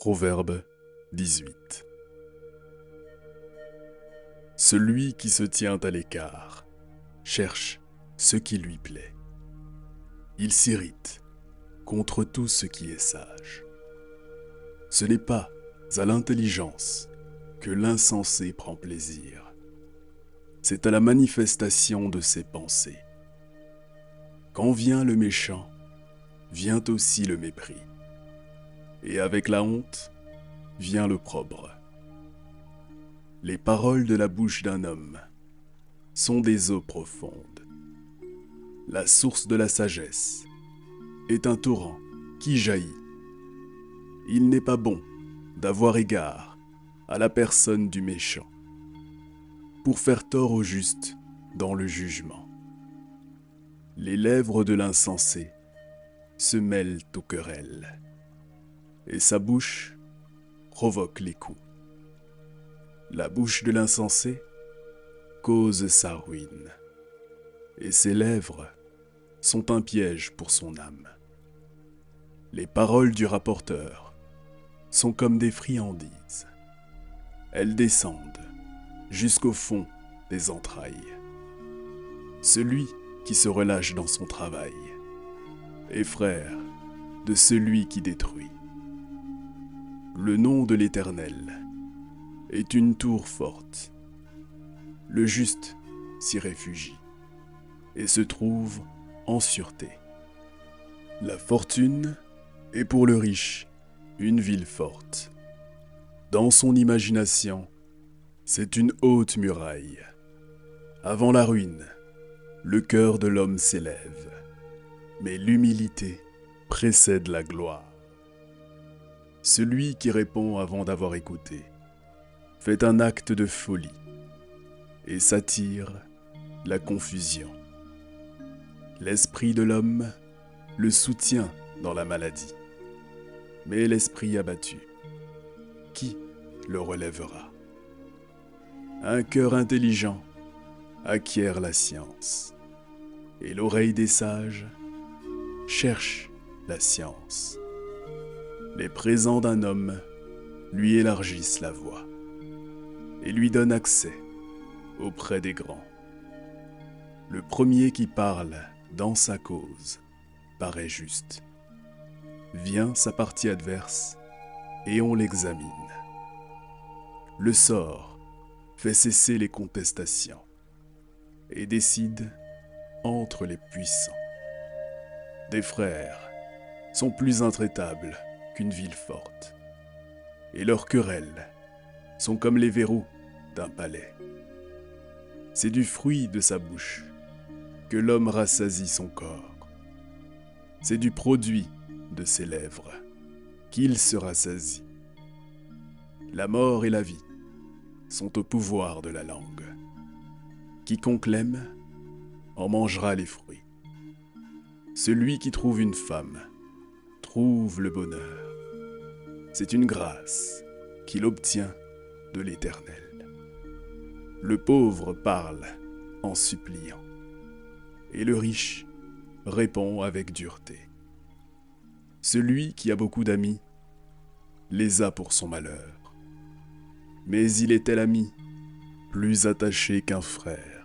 Proverbe 18. Celui qui se tient à l'écart cherche ce qui lui plaît. Il s'irrite contre tout ce qui est sage. Ce n'est pas à l'intelligence que l'insensé prend plaisir. C'est à la manifestation de ses pensées. Quand vient le méchant, vient aussi le mépris. Et avec la honte, vient l'opprobre. Les paroles de la bouche d'un homme sont des eaux profondes. La source de la sagesse est un torrent qui jaillit. Il n'est pas bon d'avoir égard à la personne du méchant, pour faire tort au juste dans le jugement. Les lèvres de l'insensé se mêlent aux querelles, et sa bouche provoque les coups. La bouche de l'insensé cause sa ruine, et ses lèvres sont un piège pour son âme. Les paroles du rapporteur sont comme des friandises. Elles descendent jusqu'au fond des entrailles. Celui qui se relâche dans son travail est frère de celui qui détruit. Le nom de l'Éternel est une tour forte. Le juste s'y réfugie et se trouve en sûreté. La fortune est pour le riche une ville forte. Dans son imagination, c'est une haute muraille. Avant la ruine, le cœur de l'homme s'élève, mais l'humilité précède la gloire. Celui qui répond avant d'avoir écouté fait un acte de folie et s'attire la confusion. L'esprit de l'homme le soutient dans la maladie, mais l'esprit abattu, qui le relèvera? Un cœur intelligent acquiert la science, et l'oreille des sages cherche la science. Les présents d'un homme lui élargissent la voie et lui donnent accès auprès des grands. Le premier qui parle dans sa cause paraît juste. Vient sa partie adverse et on l'examine. Le sort fait cesser les contestations et décide entre les puissants. Des frères sont plus intraitables qu'une ville forte, et leurs querelles sont comme les verrous d'un palais. C'est du fruit de sa bouche que l'homme rassasie son corps. C'est du produit de ses lèvres qu'il se rassasie. La mort et la vie sont au pouvoir de la langue. Quiconque l'aime en mangera les fruits. Celui qui trouve une femme trouve le bonheur. C'est une grâce qu'il obtient de l'Éternel. Le pauvre parle en suppliant, et le riche répond avec dureté. Celui qui a beaucoup d'amis les a pour son malheur, mais il est tel ami plus attaché qu'un frère.